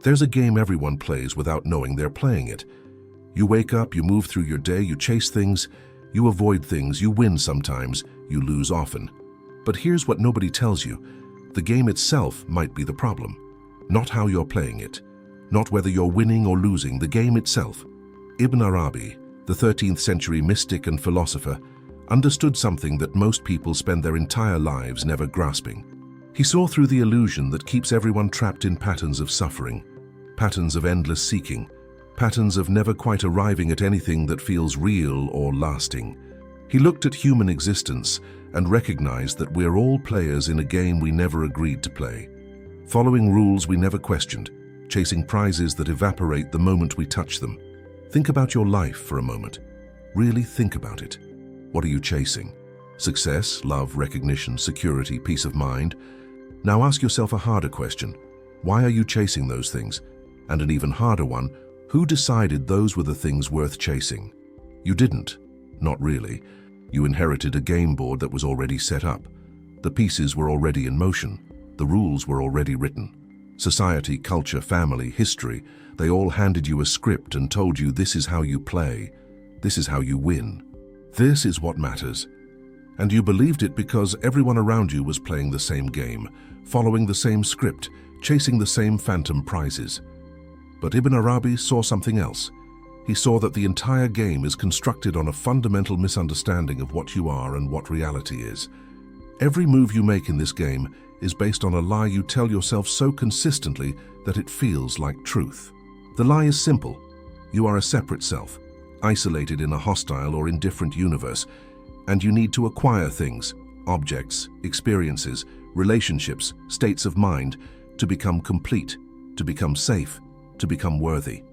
There's a game everyone plays without knowing they're playing it. You wake up, you move through your day, you chase things, you avoid things, you win sometimes, you lose often. But here's what nobody tells you. The game itself might be the problem. Not how you're playing it. Not whether you're winning or losing, the game itself. Ibn Arabi, the 13th century mystic and philosopher, understood something that most people spend their entire lives never grasping. He saw through the illusion that keeps everyone trapped in patterns of suffering, patterns of endless seeking, patterns of never quite arriving at anything that feels real or lasting. He looked at human existence and recognized that we're all players in a game we never agreed to play, following rules we never questioned, chasing prizes that evaporate the moment we touch them. Think about your life for a moment. Really think about it. What are you chasing? Success, love, recognition, security, peace of mind? Now ask yourself a harder question. Why are you chasing those things? And an even harder one, who decided those were the things worth chasing? You didn't. Not really. You inherited a game board that was already set up. The pieces were already in motion. The rules were already written. Society, culture, family, history, they all handed you a script and told you this is how you play. This is how you win. This is what matters. And you believed it because everyone around you was playing the same game, following the same script, chasing the same phantom prizes. But Ibn Arabi saw something else. He saw that the entire game is constructed on a fundamental misunderstanding of what you are and what reality is. Every move you make in this game is based on a lie you tell yourself so consistently that it feels like truth. The lie is simple. You are a separate self, isolated in a hostile or indifferent universe, and you need to acquire things, objects, experiences, relationships, states of mind, to become complete, to become safe, to become worthy.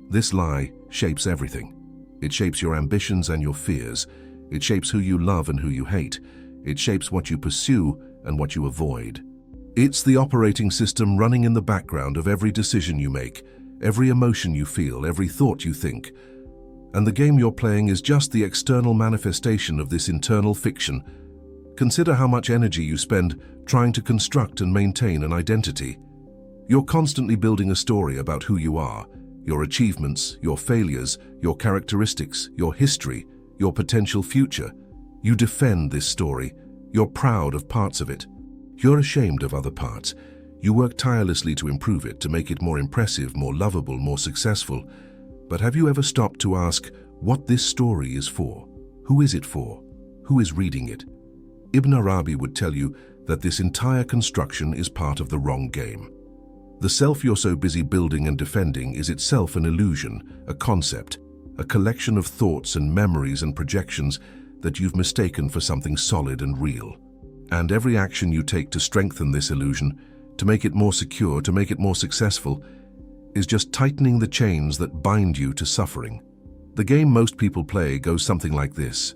This lie shapes everything. It shapes your ambitions and your fears. It shapes who you love and who you hate. It shapes what you pursue and what you avoid. It's the operating system running in the background of every decision you make, every emotion you feel, every thought you think. And the game you're playing is just the external manifestation of this internal fiction. Consider how much energy you spend trying to construct and maintain an identity. You're constantly building a story about who you are, your achievements, your failures, your characteristics, your history, your potential future. You defend this story. You're proud of parts of it. You're ashamed of other parts. You work tirelessly to improve it, to make it more impressive, more lovable, more successful. But have you ever stopped to ask what this story is for? Who is it for? Who is reading it? Ibn Arabi would tell you that this entire construction is part of the wrong game. The self you're so busy building and defending is itself an illusion, a concept, a collection of thoughts and memories and projections that you've mistaken for something solid and real. And every action you take to strengthen this illusion, to make it more secure, to make it more successful, is just tightening the chains that bind you to suffering. The game most people play goes something like this: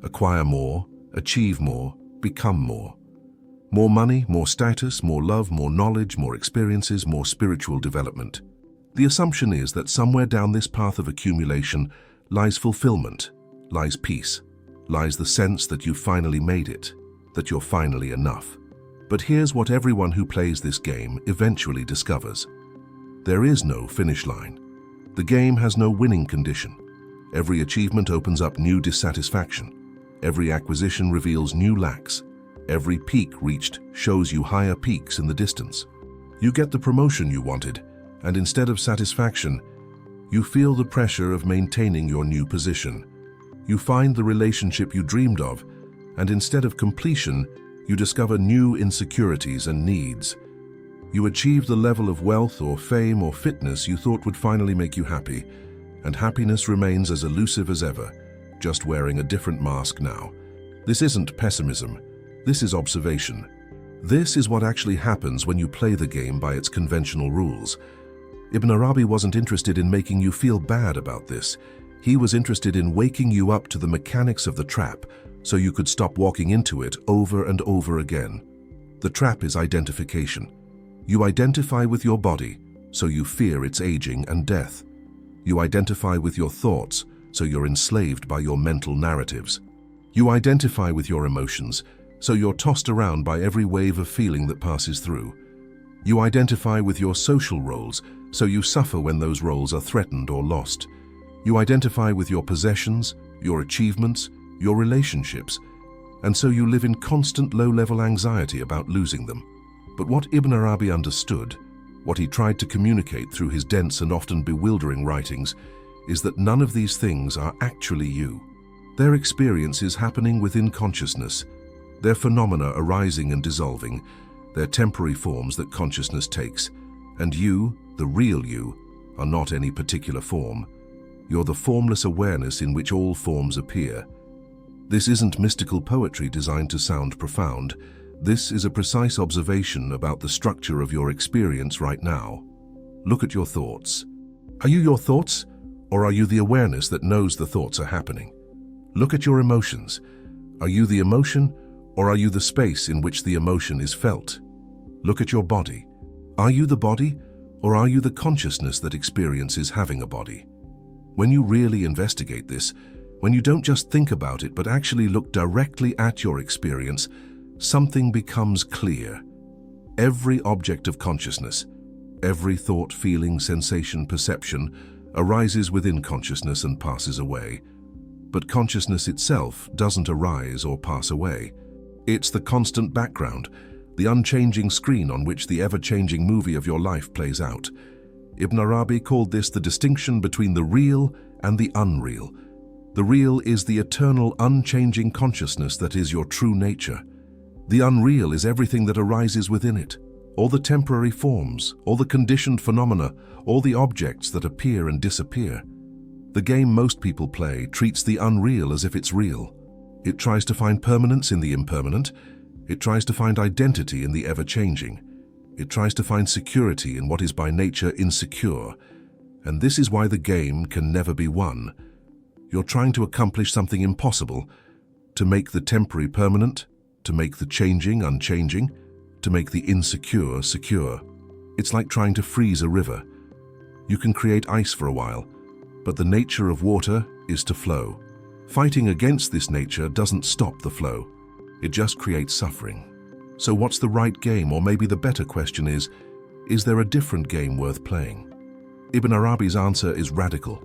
acquire more, achieve more, become more. More money, more status, more love, more knowledge, more experiences, more spiritual development. The assumption is that somewhere down this path of accumulation lies fulfillment, lies peace, lies the sense that you've finally made it, that you're finally enough. But here's what everyone who plays this game eventually discovers. There is no finish line. The game has no winning condition. Every achievement opens up new dissatisfaction. Every acquisition reveals new lacks. Every peak reached shows you higher peaks in the distance. You get the promotion you wanted, and instead of satisfaction, you feel the pressure of maintaining your new position. You find the relationship you dreamed of, and instead of completion, you discover new insecurities and needs. You achieve the level of wealth or fame or fitness you thought would finally make you happy, and happiness remains as elusive as ever, just wearing a different mask now. This isn't pessimism. This is observation. This is what actually happens when you play the game by its conventional rules. Ibn Arabi wasn't interested in making you feel bad about this. He was interested in waking you up to the mechanics of the trap so you could stop walking into it over and over again. The trap is identification. You identify with your body, so you fear its aging and death. You identify with your thoughts, so you're enslaved by your mental narratives. You identify with your emotions, so you're tossed around by every wave of feeling that passes through. You identify with your social roles, so you suffer when those roles are threatened or lost. You identify with your possessions, your achievements, your relationships, and so you live in constant low-level anxiety about losing them. But what Ibn Arabi understood, what he tried to communicate through his dense and often bewildering writings, is that none of these things are actually you. Their experience is happening within consciousness, their phenomena arising and dissolving, their temporary forms that consciousness takes, and you, the real you, are not any particular form. You're the formless awareness in which all forms appear. This isn't mystical poetry designed to sound profound. This is a precise observation about the structure of your experience right now. Look at your thoughts. Are you your thoughts, or are you the awareness that knows the thoughts are happening? Look at your emotions. Are you the emotion, or are you the space in which the emotion is felt? Look at your body. Are you the body, or are you the consciousness that experiences having a body? When you really investigate this, when you don't just think about it but actually look directly at your experience, something becomes clear. Every object of consciousness, every thought, feeling, sensation, perception arises within consciousness and passes away. But consciousness itself doesn't arise or pass away. It's the constant background, the unchanging screen on which the ever-changing movie of your life plays out. Ibn Arabi called this the distinction between the real and the unreal. The real is the eternal, unchanging consciousness that is your true nature. The unreal is everything that arises within it, all the temporary forms, all the conditioned phenomena, all the objects that appear and disappear. The game most people play treats the unreal as if it's real. It tries to find permanence in the impermanent. It tries to find identity in the ever-changing. It tries to find security in what is by nature insecure. And this is why the game can never be won. You're trying to accomplish something impossible, to make the temporary permanent, to make the changing unchanging, to make the insecure secure. It's like trying to freeze a river. You can create ice for a while, but the nature of water is to flow. Fighting against this nature doesn't stop the flow. It just creates suffering. So what's the right game, or maybe the better question is there a different game worth playing? Ibn Arabi's answer is radical.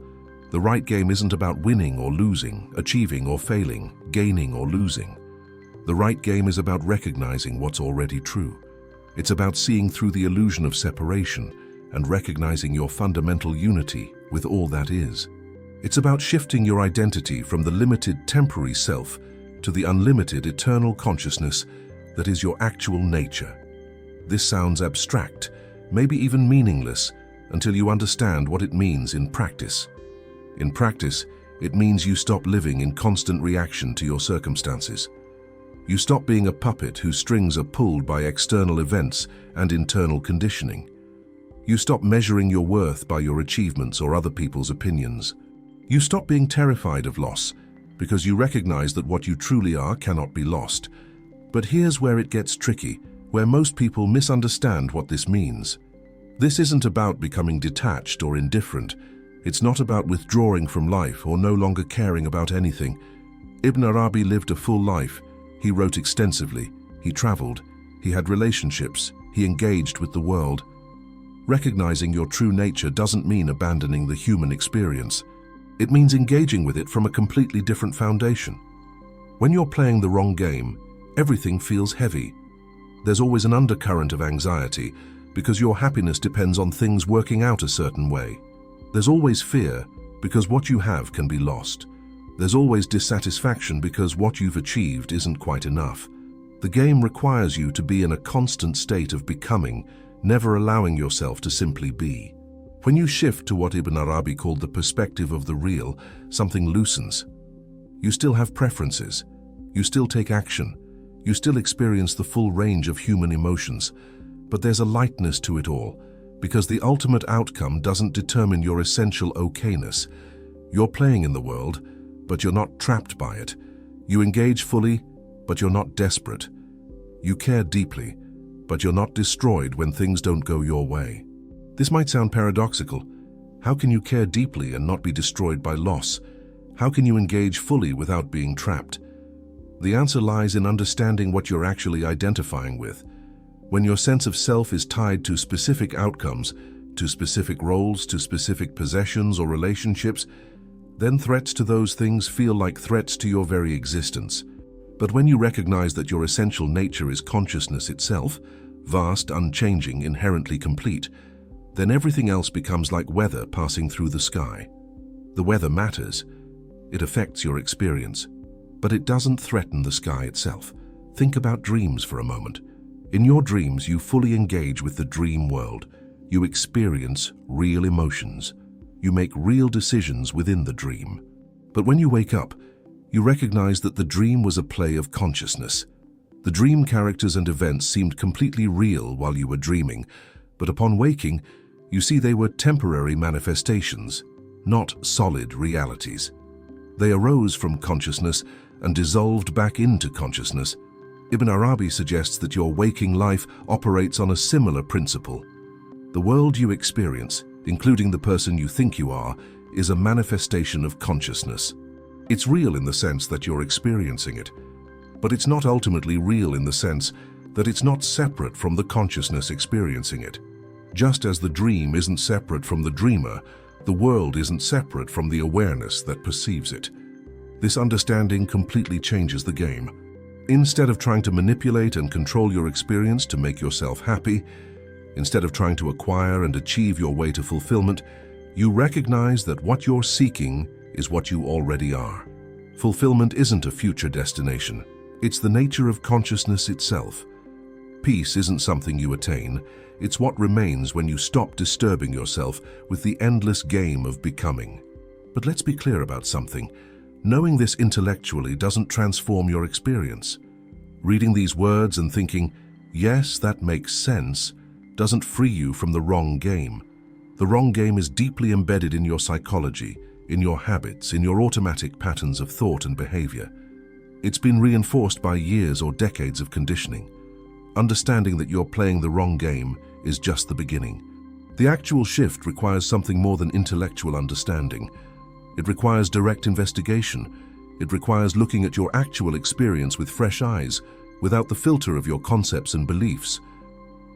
The right game isn't about winning or losing, achieving or failing, gaining or losing. The right game is about recognizing what's already true. It's about seeing through the illusion of separation and recognizing your fundamental unity with all that is. It's about shifting your identity from the limited temporary self to the unlimited eternal consciousness that is your actual nature. This sounds abstract, maybe even meaningless, until you understand what it means in practice. In practice, it means you stop living in constant reaction to your circumstances. You stop being a puppet whose strings are pulled by external events and internal conditioning. You stop measuring your worth by your achievements or other people's opinions. You stop being terrified of loss because you recognize that what you truly are cannot be lost. But here's where it gets tricky, where most people misunderstand what this means. This isn't about becoming detached or indifferent. It's not about withdrawing from life or no longer caring about anything. Ibn Arabi lived a full life. He wrote extensively. He traveled. He had relationships. He engaged with the world. Recognizing your true nature doesn't mean abandoning the human experience. It means engaging with it from a completely different foundation. When you're playing the wrong game, everything feels heavy. There's always an undercurrent of anxiety because your happiness depends on things working out a certain way. There's always fear because what you have can be lost. There's always dissatisfaction because what you've achieved isn't quite enough. The game requires you to be in a constant state of becoming, never allowing yourself to simply be. When you shift to what Ibn Arabi called the perspective of the real, something loosens. You still have preferences. You still take action. You still experience the full range of human emotions. But there's a lightness to it all, because the ultimate outcome doesn't determine your essential okayness. You're playing in the world, but you're not trapped by it. You engage fully, but you're not desperate. You care deeply, but you're not destroyed when things don't go your way. This might sound paradoxical. How can you care deeply and not be destroyed by loss? How can you engage fully without being trapped? The answer lies in understanding what you're actually identifying with. When your sense of self is tied to specific outcomes, to specific roles, to specific possessions or relationships, then threats to those things feel like threats to your very existence. But when you recognize that your essential nature is consciousness itself, vast, unchanging, inherently complete, then everything else becomes like weather passing through the sky. The weather matters. It affects your experience, but it doesn't threaten the sky itself. Think about dreams for a moment. In your dreams, you fully engage with the dream world. You experience real emotions. You make real decisions within the dream. But when you wake up, you recognize that the dream was a play of consciousness. The dream characters and events seemed completely real while you were dreaming, but upon waking, you see they were temporary manifestations, not solid realities. They arose from consciousness and dissolved back into consciousness. Ibn Arabi suggests that your waking life operates on a similar principle. The world you experience, including the person you think you are, is a manifestation of consciousness. It's real in the sense that you're experiencing it, but it's not ultimately real in the sense that it's not separate from the consciousness experiencing it. Just as the dream isn't separate from the dreamer, the world isn't separate from the awareness that perceives it. This understanding completely changes the game. Instead of trying to manipulate and control your experience to make yourself happy, instead of trying to acquire and achieve your way to fulfillment, you recognize that what you're seeking is what you already are. Fulfillment isn't a future destination. It's the nature of consciousness itself. Peace isn't something you attain. It's what remains when you stop disturbing yourself with the endless game of becoming. But let's be clear about something. Knowing this intellectually doesn't transform your experience. Reading these words and thinking, yes, that makes sense, doesn't free you from the wrong game. The wrong game is deeply embedded in your psychology, in your habits, in your automatic patterns of thought and behavior. It's been reinforced by years or decades of conditioning. Understanding that you're playing the wrong game is just the beginning. The actual shift requires something more than intellectual understanding. It requires direct investigation. It requires looking at your actual experience with fresh eyes, without the filter of your concepts and beliefs.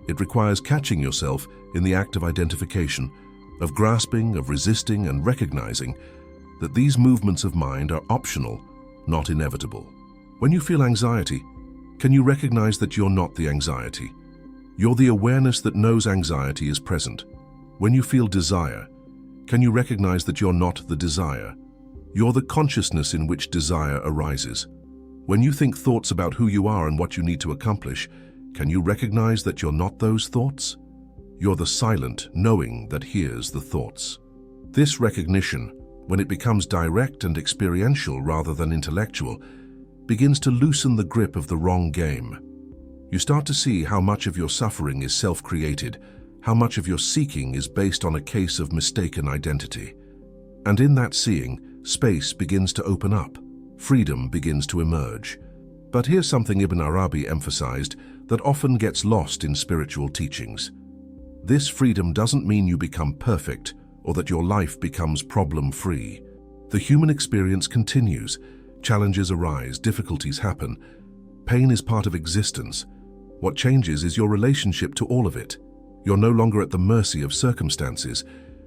It requires catching yourself in the act of identification, of grasping, of resisting, and recognizing that these movements of mind are optional, not inevitable. When you feel anxiety, can you recognize that you're not the anxiety? You're the awareness that knows anxiety is present. When you feel desire, can you recognize that you're not the desire? You're the consciousness in which desire arises. When you think thoughts about who you are and what you need to accomplish, can you recognize that you're not those thoughts? You're the silent knowing that hears the thoughts. This recognition, when it becomes direct and experiential rather than intellectual, begins to loosen the grip of the wrong game. You start to see how much of your suffering is self-created, how much of your seeking is based on a case of mistaken identity. And in that seeing, space begins to open up, freedom begins to emerge. But here's something Ibn Arabi emphasized that often gets lost in spiritual teachings. This freedom doesn't mean you become perfect or that your life becomes problem-free. The human experience continues. Challenges arise, difficulties happen. Pain is part of existence. What changes is your relationship to all of it. You're no longer at the mercy of circumstances.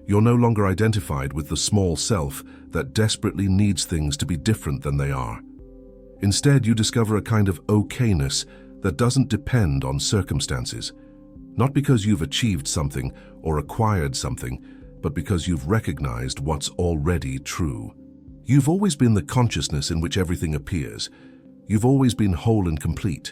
You're no longer identified with the small self that desperately needs things to be different than they are. Instead, you discover a kind of okayness that doesn't depend on circumstances. Not because you've achieved something or acquired something, but because you've recognized what's already true. You've always been the consciousness in which everything appears. You've always been whole and complete.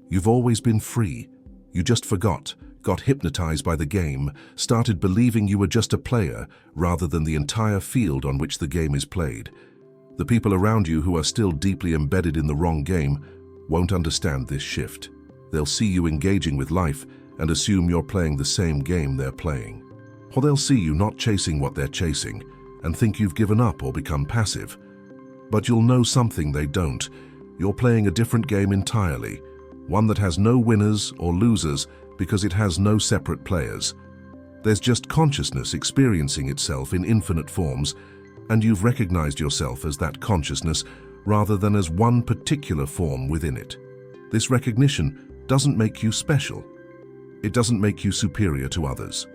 You've always been free. You just forgot, got hypnotized by the game, started believing you were just a player rather than the entire field on which the game is played. The people around you who are still deeply embedded in the wrong game won't understand this shift. They'll see you engaging with life and assume you're playing the same game they're playing. Or they'll see you not chasing what they're chasing and think you've given up or become passive. But you'll know something they don't. You're playing a different game entirely, one that has no winners or losers because it has no separate players. There's just consciousness experiencing itself in infinite forms, and you've recognized yourself as that consciousness rather than as one particular form within it. This recognition doesn't make you special. It doesn't make you superior to others.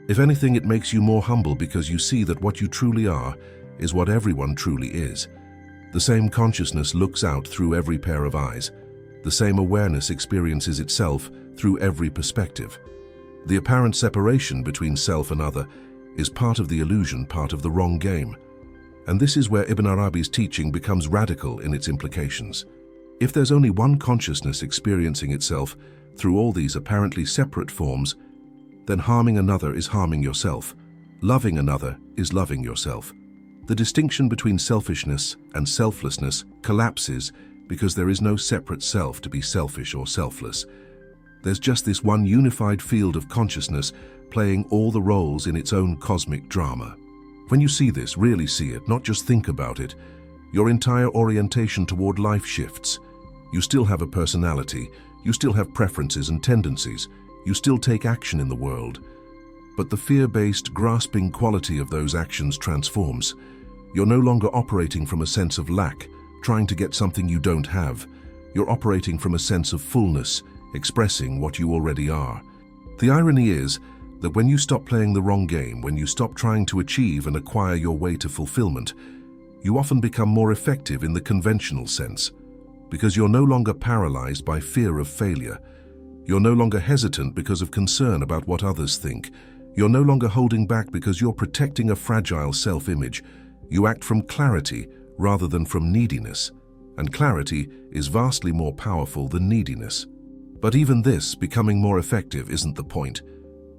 If anything, it makes you more humble because you see that what you truly are is what everyone truly is. The same consciousness looks out through every pair of eyes. The same awareness experiences itself through every perspective. The apparent separation between self and other is part of the illusion, part of the wrong game. And this is where Ibn Arabi's teaching becomes radical in its implications. If there's only one consciousness experiencing itself through all these apparently separate forms, then harming another is harming yourself. Loving another is loving yourself. The distinction between selfishness and selflessness collapses because there is no separate self to be selfish or selfless. There's just this one unified field of consciousness playing all the roles in its own cosmic drama. When you see this, really see it, not just think about it, your entire orientation toward life shifts. You still have a personality, you still have preferences and tendencies, you still take action in the world. But the fear-based, grasping quality of those actions transforms. You're no longer operating from a sense of lack, trying to get something you don't have. You're operating from a sense of fullness, expressing what you already are. The irony is that when you stop playing the wrong game, when you stop trying to achieve and acquire your way to fulfillment, you often become more effective in the conventional sense, because you're no longer paralyzed by fear of failure. You're no longer hesitant because of concern about what others think. You're no longer holding back because you're protecting a fragile self-image. You act from clarity rather than from neediness, and clarity is vastly more powerful than neediness. But even this, becoming more effective, isn't the point.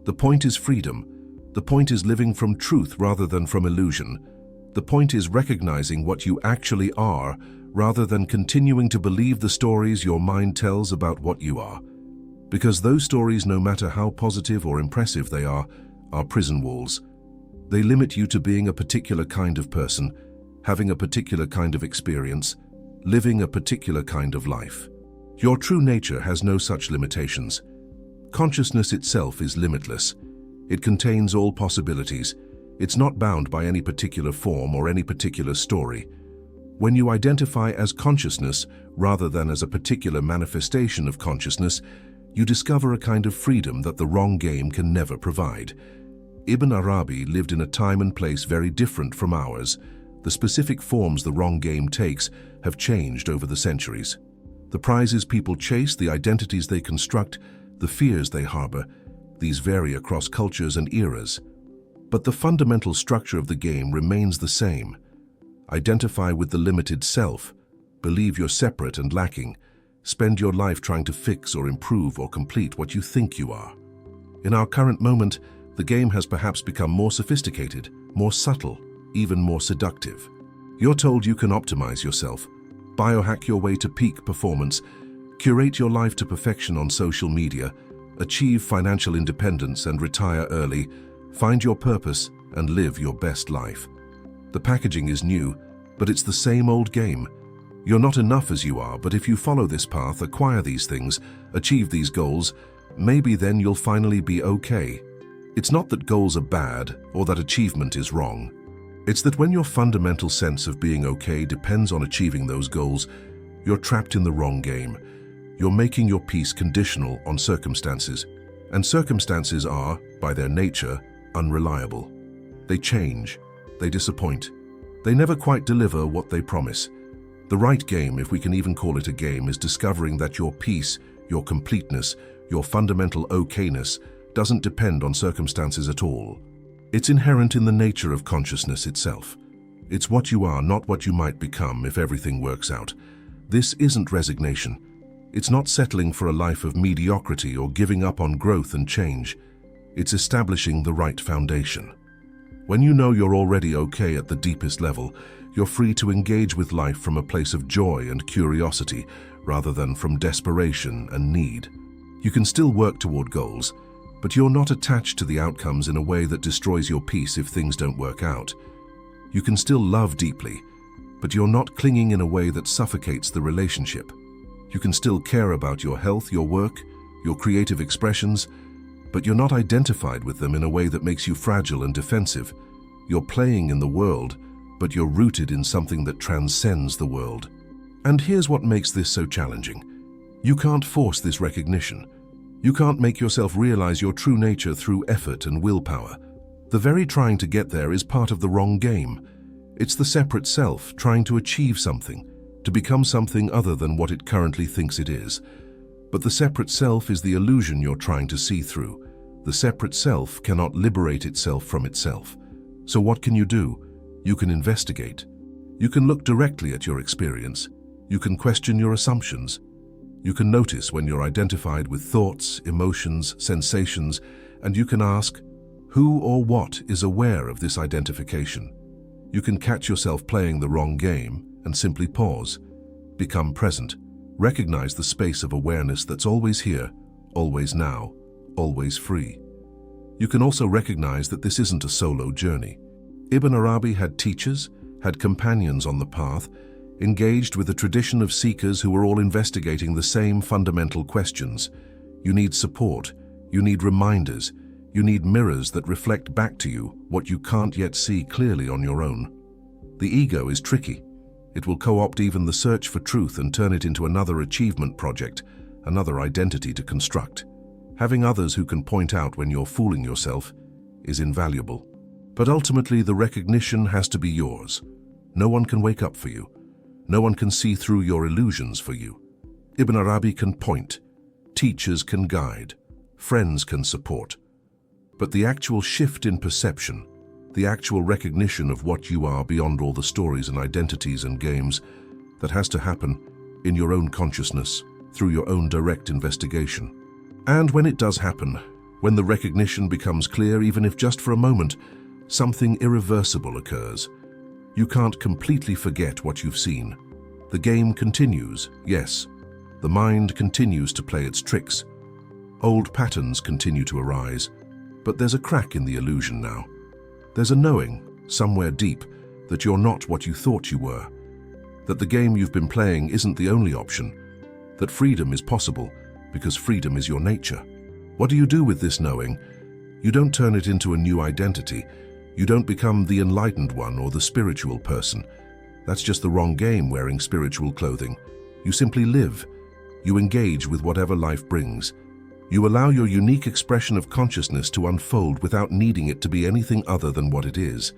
The point is freedom. The point is living from truth rather than from illusion. The point is recognizing what you actually are rather than continuing to believe the stories your mind tells about what you are. Because those stories, no matter how positive or impressive they are prison walls. They limit you to being a particular kind of person, having a particular kind of experience, living a particular kind of life. Your true nature has no such limitations. Consciousness itself is limitless. It contains all possibilities. It's not bound by any particular form or any particular story. When you identify as consciousness rather than as a particular manifestation of consciousness, you discover a kind of freedom that the wrong game can never provide. Ibn Arabi lived in a time and place very different from ours. The specific forms the wrong game takes have changed over the centuries. The prizes people chase, the identities they construct, the fears they harbor, these vary across cultures and eras. But the fundamental structure of the game remains the same. Identify with the limited self, believe you're separate and lacking, spend your life trying to fix or improve or complete what you think you are. In our current moment, the game has perhaps become more sophisticated, more subtle, even more seductive. You're told you can optimize yourself, biohack your way to peak performance, curate your life to perfection on social media, achieve financial independence and retire early, find your purpose and live your best life. The packaging is new, but it's the same old game. You're not enough as you are, but if you follow this path, acquire these things, achieve these goals, maybe then you'll finally be okay. It's not that goals are bad or that achievement is wrong. It's that when your fundamental sense of being okay depends on achieving those goals, you're trapped in the wrong game. You're making your peace conditional on circumstances. And circumstances are, by their nature, unreliable. They change. They disappoint. They never quite deliver what they promise. The right game, if we can even call it a game, is discovering that your peace, your completeness, your fundamental okayness doesn't depend on circumstances at all. It's inherent in the nature of consciousness itself. It's what you are, not what you might become if everything works out. This isn't resignation. It's not settling for a life of mediocrity or giving up on growth and change. It's establishing the right foundation. When you know you're already okay at the deepest level, you're free to engage with life from a place of joy and curiosity rather than from desperation and need. You can still work toward goals, but you're not attached to the outcomes in a way that destroys your peace if things don't work out. You can still love deeply, but you're not clinging in a way that suffocates the relationship. You can still care about your health, your work, your creative expressions, but you're not identified with them in a way that makes you fragile and defensive. You're playing in the world, but you're rooted in something that transcends the world. And here's what makes this so challenging. You can't force this recognition. You can't make yourself realize your true nature through effort and willpower. The very trying to get there is part of the wrong game. It's the separate self trying to achieve something, to become something other than what it currently thinks it is. But the separate self is the illusion you're trying to see through. The separate self cannot liberate itself from itself. So what can you do? You can investigate. You can look directly at your experience. You can question your assumptions. You can notice when you're identified with thoughts, emotions, sensations, and you can ask, who or what is aware of this identification? You can catch yourself playing the wrong game and simply pause. Become present. Recognize the space of awareness that's always here, always now, always free. You can also recognize that this isn't a solo journey. Ibn Arabi had teachers, had companions on the path, engaged with a tradition of seekers who were all investigating the same fundamental questions. You need support, you need reminders, you need mirrors that reflect back to you what you can't yet see clearly on your own. The ego is tricky. It will co-opt even the search for truth and turn it into another achievement project, another identity to construct. Having others who can point out when you're fooling yourself is invaluable. But ultimately, the recognition has to be yours. No one can wake up for you. No one can see through your illusions for you. Ibn Arabi can point. Teachers can guide. Friends can support. But the actual shift in perception, the actual recognition of what you are beyond all the stories and identities and games, that has to happen in your own consciousness, through your own direct investigation. And when it does happen, when the recognition becomes clear, even if just for a moment, something irreversible occurs. You can't completely forget what you've seen. The game continues, yes. The mind continues to play its tricks. Old patterns continue to arise. But there's a crack in the illusion now. There's a knowing, somewhere deep, that you're not what you thought you were. That the game you've been playing isn't the only option. That freedom is possible, because freedom is your nature. What do you do with this knowing? You don't turn it into a new identity. You don't become the enlightened one or the spiritual person. That's just the wrong game wearing spiritual clothing. You simply live. You engage with whatever life brings. You allow your unique expression of consciousness to unfold without needing it to be anything other than what it is.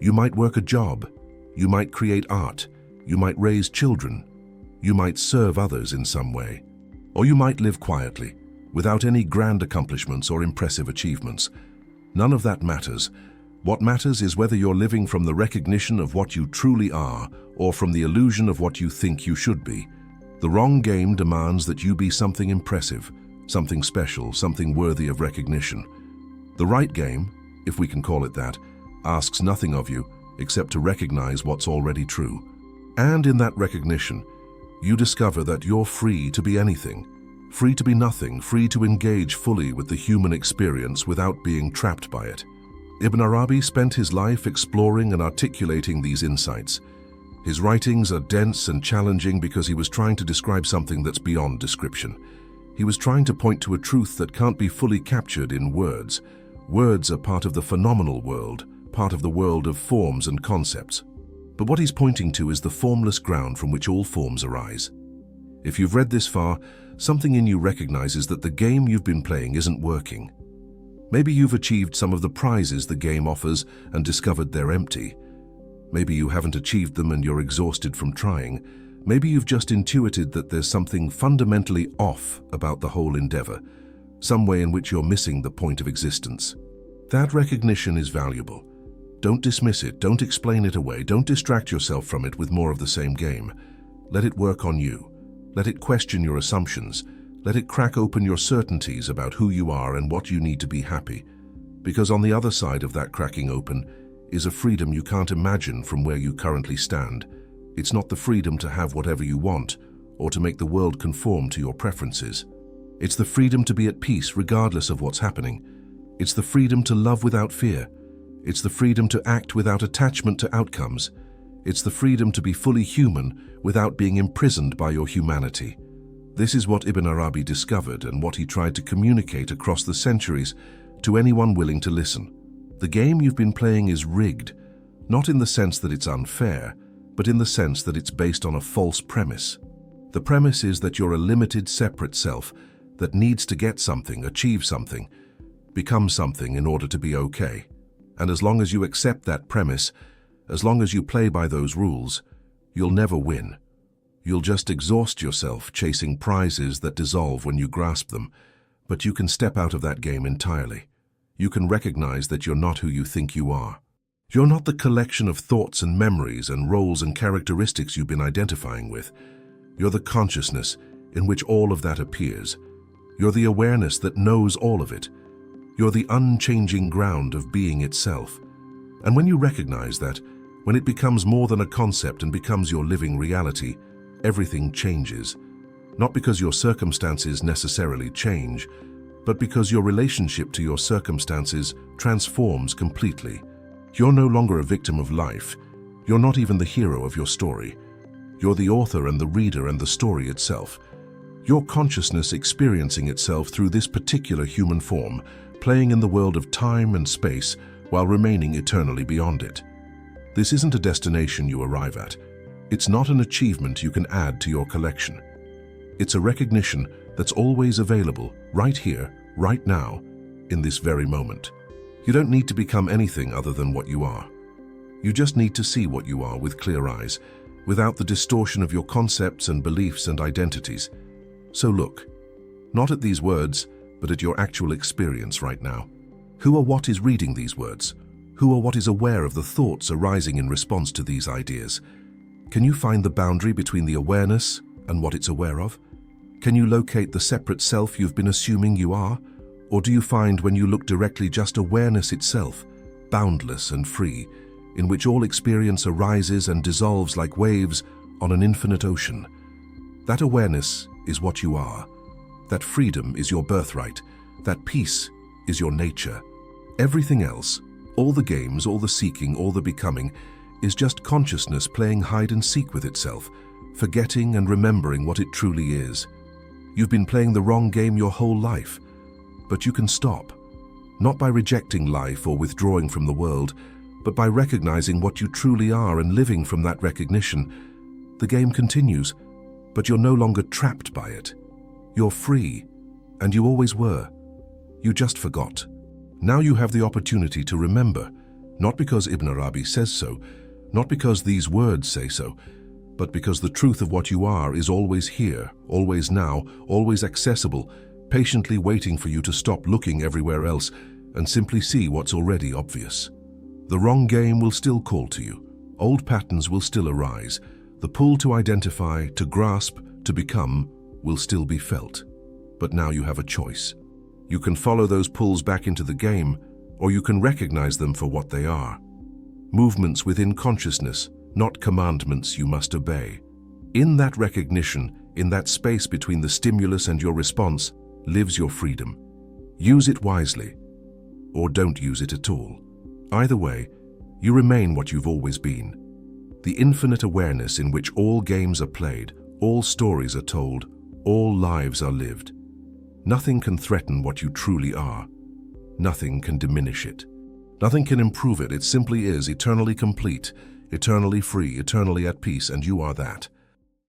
You might work a job. You might create art. You might raise children. You might serve others in some way. Or you might live quietly, without any grand accomplishments or impressive achievements. None of that matters. What matters is whether you're living from the recognition of what you truly are or from the illusion of what you think you should be. The wrong game demands that you be something impressive, something special, something worthy of recognition. The right game, if we can call it that, asks nothing of you except to recognize what's already true. And in that recognition, you discover that you're free to be anything, free to be nothing, free to engage fully with the human experience without being trapped by it. Ibn Arabi spent his life exploring and articulating these insights. His writings are dense and challenging because he was trying to describe something that's beyond description. He was trying to point to a truth that can't be fully captured in words. Words are part of the phenomenal world, part of the world of forms and concepts. But what he's pointing to is the formless ground from which all forms arise. If you've read this far, something in you recognizes that the game you've been playing isn't working. Maybe you've achieved some of the prizes the game offers and discovered they're empty. Maybe you haven't achieved them and you're exhausted from trying. Maybe you've just intuited that there's something fundamentally off about the whole endeavor, some way in which you're missing the point of existence. That recognition is valuable. Don't dismiss it, don't explain it away, don't distract yourself from it with more of the same game. Let it work on you. Let it question your assumptions. Let it crack open your certainties about who you are and what you need to be happy. Because on the other side of that cracking open is a freedom you can't imagine from where you currently stand. It's not the freedom to have whatever you want or to make the world conform to your preferences. It's the freedom to be at peace regardless of what's happening. It's the freedom to love without fear. It's the freedom to act without attachment to outcomes. It's the freedom to be fully human without being imprisoned by your humanity. This is what Ibn Arabi discovered and what he tried to communicate across the centuries to anyone willing to listen. The game you've been playing is rigged, not in the sense that it's unfair, but in the sense that it's based on a false premise. The premise is that you're a limited, separate self that needs to get something, achieve something, become something in order to be okay. And as long as you accept that premise, as long as you play by those rules, you'll never win. You'll just exhaust yourself chasing prizes that dissolve when you grasp them. But you can step out of that game entirely. You can recognize that you're not who you think you are. You're not the collection of thoughts and memories and roles and characteristics you've been identifying with. You're the consciousness in which all of that appears. You're the awareness that knows all of it. You're the unchanging ground of being itself. And when you recognize that, when it becomes more than a concept and becomes your living reality, everything changes. Not because your circumstances necessarily change, but because your relationship to your circumstances transforms completely. You're no longer a victim of life. You're not even the hero of your story. You're the author and the reader and the story itself. Your consciousness experiencing itself through this particular human form, playing in the world of time and space while remaining eternally beyond it. This isn't a destination you arrive at. It's not an achievement you can add to your collection. It's a recognition that's always available, right here, right now, in this very moment. You don't need to become anything other than what you are. You just need to see what you are with clear eyes, without the distortion of your concepts and beliefs and identities. So look, not at these words, but at your actual experience right now. Who or what is reading these words? Who or what is aware of the thoughts arising in response to these ideas? Can you find the boundary between the awareness and what it's aware of? Can you locate the separate self you've been assuming you are? Or do you find when you look directly just awareness itself, boundless and free, in which all experience arises and dissolves like waves on an infinite ocean? That awareness is what you are. That freedom is your birthright. That peace is your nature. Everything else, all the games, all the seeking, all the becoming, is just consciousness playing hide and seek with itself, forgetting and remembering what it truly is. You've been playing the wrong game your whole life. But you can stop, not by rejecting life or withdrawing from the world, but by recognizing what you truly are and living from that recognition. The game continues, but you're no longer trapped by it. You're free, and you always were. You just forgot. Now you have the opportunity to remember, not because Ibn Arabi says so, not because these words say so, but because the truth of what you are is always here, always now, always accessible, patiently waiting for you to stop looking everywhere else and simply see what's already obvious. The wrong game will still call to you. Old patterns will still arise. The pull to identify, to grasp, to become will still be felt. But now you have a choice. You can follow those pulls back into the game, or you can recognize them for what they are. Movements within consciousness, not commandments you must obey. In that recognition, in that space between the stimulus and your response, lives your freedom. Use it wisely, or don't use it at all. Either way, you remain what you've always been. The infinite awareness in which all games are played, all stories are told, all lives are lived. Nothing can threaten what you truly are. Nothing can diminish it. Nothing can improve it. It simply is eternally complete, eternally free, eternally at peace, and you are that.